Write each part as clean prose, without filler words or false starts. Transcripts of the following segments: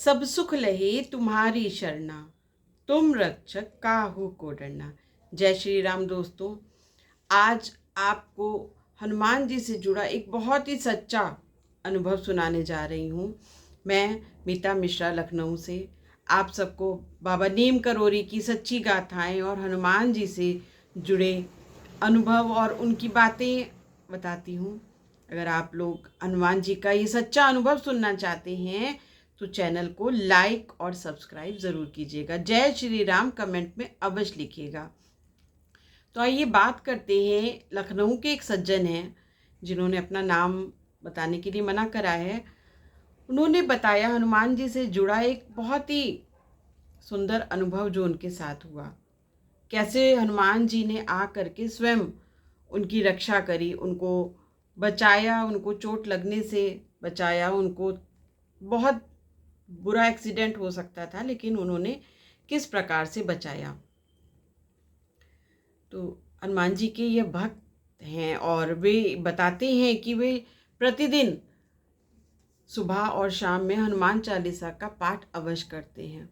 सब सुख लहे तुम्हारी शरणा, तुम रक्षक काहू को डरना। जय श्री राम दोस्तों। आज आपको हनुमान जी से जुड़ा एक बहुत ही सच्चा अनुभव सुनाने जा रही हूँ। मैं मीता मिश्रा लखनऊ से आप सबको बाबा नीम करोरी की सच्ची गाथाएं और हनुमान जी से जुड़े अनुभव और उनकी बातें बताती हूँ। अगर आप लोग हनुमान जी का ये सच्चा अनुभव सुनना चाहते हैं तो चैनल को लाइक और सब्सक्राइब ज़रूर कीजिएगा। जय श्री राम कमेंट में अवश्य लिखिएगा। तो आइए बात करते हैं। लखनऊ के एक सज्जन हैं जिन्होंने अपना नाम बताने के लिए मना करा है। उन्होंने बताया हनुमान जी से जुड़ा एक बहुत ही सुंदर अनुभव जो उनके साथ हुआ। कैसे हनुमान जी ने आ करके स्वयं उनकी रक्षा करी, उनको बचाया, उनको चोट लगने से बचाया। उनको बहुत बुरा एक्सीडेंट हो सकता था, लेकिन उन्होंने किस प्रकार से बचाया। तो हनुमान जी के ये भक्त हैं और वे बताते हैं कि वे प्रतिदिन सुबह और शाम में हनुमान चालीसा का पाठ अवश्य करते हैं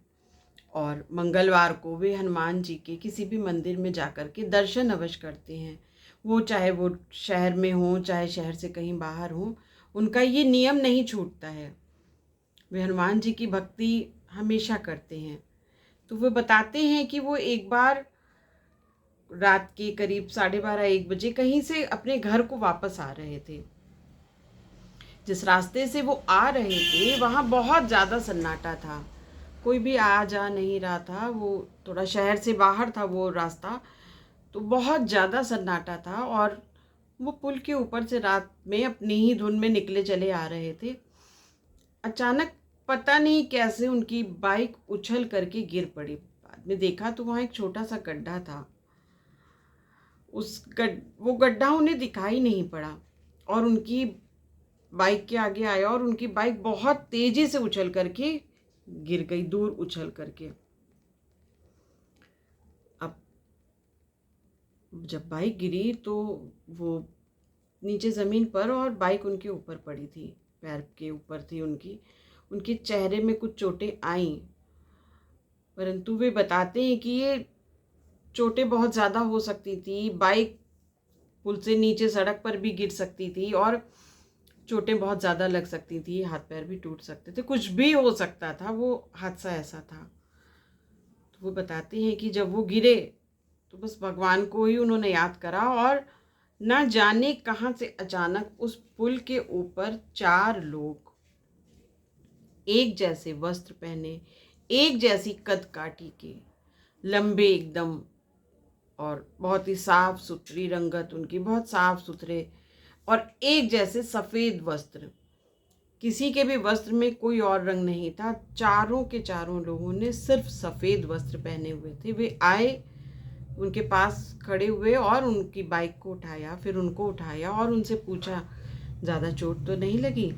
और मंगलवार को वे हनुमान जी के किसी भी मंदिर में जाकर के दर्शन अवश्य करते हैं। वो चाहे वो शहर में हो, चाहे शहर से कहीं बाहर हो, उनका ये नियम नहीं छूटता है। वे हनुमान जी की भक्ति हमेशा करते हैं। तो वे बताते हैं कि वो एक बार रात के करीब 12:30-1 बजे कहीं से अपने घर को वापस आ रहे थे। जिस रास्ते से वो आ रहे थे वहाँ बहुत ज़्यादा सन्नाटा था, कोई भी आ जा नहीं रहा था। वो थोड़ा शहर से बाहर था वो रास्ता, तो बहुत ज़्यादा सन्नाटा था और वो पुल के ऊपर से रात में अपनी ही धुन में निकले चले आ रहे थे। अचानक पता नहीं कैसे उनकी बाइक उछल करके गिर पड़ी। बाद में देखा तो वहाँ एक छोटा सा गड्ढा था। वो गड्ढा उन्हें दिखाई नहीं पड़ा और उनकी बाइक के आगे आया और उनकी बाइक बहुत तेजी से उछल करके गिर गई, दूर उछल करके। अब जब बाइक गिरी तो वो नीचे ज़मीन पर और बाइक उनके ऊपर पड़ी थी, पैर के ऊपर थी उनके चेहरे में कुछ चोटें आईं, परंतु वे बताते हैं कि ये चोटें बहुत ज़्यादा हो सकती थी। बाइक पुल से नीचे सड़क पर भी गिर सकती थी और चोटें बहुत ज़्यादा लग सकती थी, हाथ पैर भी टूट सकते थे, कुछ भी हो सकता था। वो हादसा ऐसा था। तो वो बताते हैं कि जब वो गिरे तो बस भगवान को ही उन्होंने याद करा और न जाने कहाँ से अचानक उस पुल के ऊपर 4 लोग एक जैसे वस्त्र पहने, एक जैसी कद काठी के, लंबे एकदम और बहुत ही साफ सुथरी रंगत उनकी, बहुत साफ सुथरे और एक जैसे सफ़ेद वस्त्र। किसी के भी वस्त्र में कोई और रंग नहीं था। चारों के चारों लोगों ने सिर्फ सफ़ेद वस्त्र पहने हुए थे। वे आए, उनके पास खड़े हुए और उनकी बाइक को उठाया, फिर उनको उठाया और उनसे पूछा, ज़्यादा चोट तो नहीं लगी?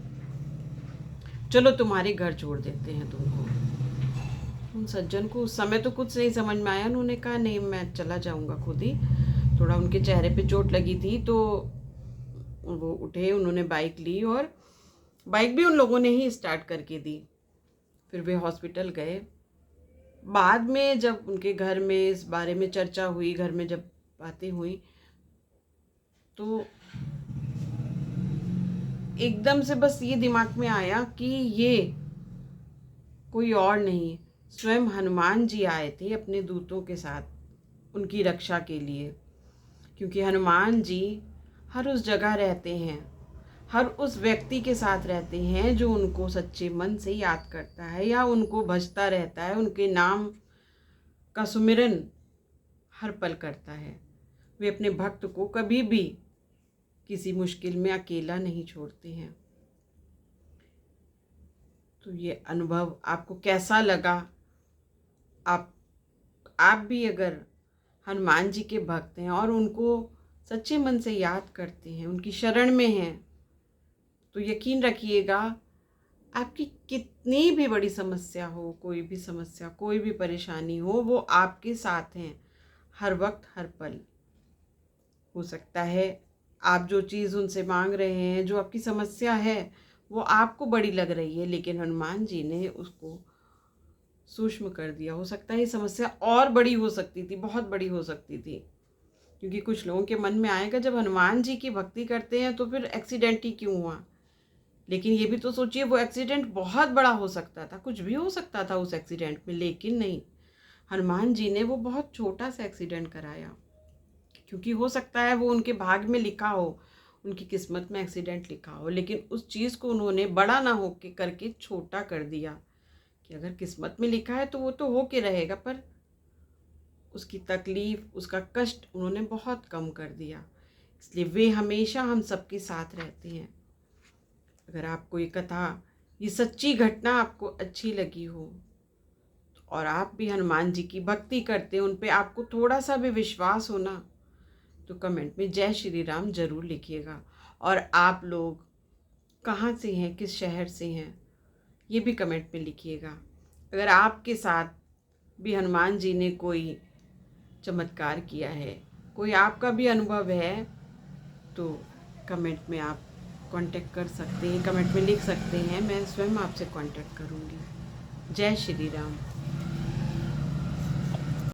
चलो तुम्हारे घर छोड़ देते हैं तुमको। उन सज्जन को उस समय तो कुछ नहीं समझ में आया। उन्होंने कहा नहीं, मैं चला जाऊंगा खुद ही। थोड़ा उनके चेहरे पे चोट लगी थी तो वो उठे, उन्होंने बाइक ली और बाइक भी उन लोगों ने ही स्टार्ट करके दी। फिर वे हॉस्पिटल गए। बाद में जब उनके घर में इस बारे में चर्चा हुई, घर में जब बातें हुई, तो एकदम से बस ये दिमाग में आया कि ये कोई और नहीं, स्वयं हनुमान जी आए थे अपने दूतों के साथ उनकी रक्षा के लिए। क्योंकि हनुमान जी हर उस जगह रहते हैं, हर उस व्यक्ति के साथ रहते हैं जो उनको सच्चे मन से याद करता है या उनको भजता रहता है, उनके नाम का सुमिरन हर पल करता है। वे अपने भक्त को कभी भी किसी मुश्किल में अकेला नहीं छोड़ते हैं। तो ये अनुभव आपको कैसा लगा? आप भी अगर हनुमान जी के भक्त हैं और उनको सच्चे मन से याद करते हैं, उनकी शरण में हैं, तो यकीन रखिएगा आपकी कितनी भी बड़ी समस्या हो, कोई भी समस्या, कोई भी परेशानी हो, वो आपके साथ हैं हर वक्त, हर पल। हो सकता है आप जो चीज़ उनसे मांग रहे हैं, जो आपकी समस्या है, वो आपको बड़ी लग रही है, लेकिन हनुमान जी ने उसको सूक्ष्म कर दिया। हो सकता है ये समस्या और बड़ी हो सकती थी, बहुत बड़ी हो सकती थी, क्योंकि कुछ लोगों के मन में आएगा जब हनुमान जी की भक्ति करते हैं तो फिर एक्सीडेंट ही क्यों हुआ। लेकिन ये भी तो सोचिए, वो एक्सीडेंट बहुत बड़ा हो सकता था, कुछ भी हो सकता था उस एक्सीडेंट में, लेकिन नहीं, हनुमान जी ने वो बहुत छोटा सा एक्सीडेंट कराया। क्योंकि हो सकता है वो उनके भाग्य में लिखा हो, उनकी किस्मत में एक्सीडेंट लिखा हो, लेकिन उस चीज़ को उन्होंने बड़ा ना हो के करके छोटा कर दिया कि अगर किस्मत में लिखा है तो वो तो हो के रहेगा, पर उसकी तकलीफ़, उसका कष्ट उन्होंने बहुत कम कर दिया। इसलिए वे हमेशा हम सबके साथ रहते हैं। अगर आपको ये कथा, ये सच्ची घटना आपको अच्छी लगी हो और आप भी हनुमान जी की भक्ति करते हैं, उन पे आपको थोड़ा सा भी विश्वास हो ना, तो कमेंट में जय श्री राम ज़रूर लिखिएगा। और आप लोग कहाँ से हैं, किस शहर से हैं, ये भी कमेंट में लिखिएगा। अगर आपके साथ भी हनुमान जी ने कोई चमत्कार किया है, कोई आपका भी अनुभव है, तो कमेंट में आप कांटेक्ट कर सकते हैं, कमेंट में लिख सकते हैं, मैं स्वयं आपसे कांटेक्ट करूँगी। जय श्री राम।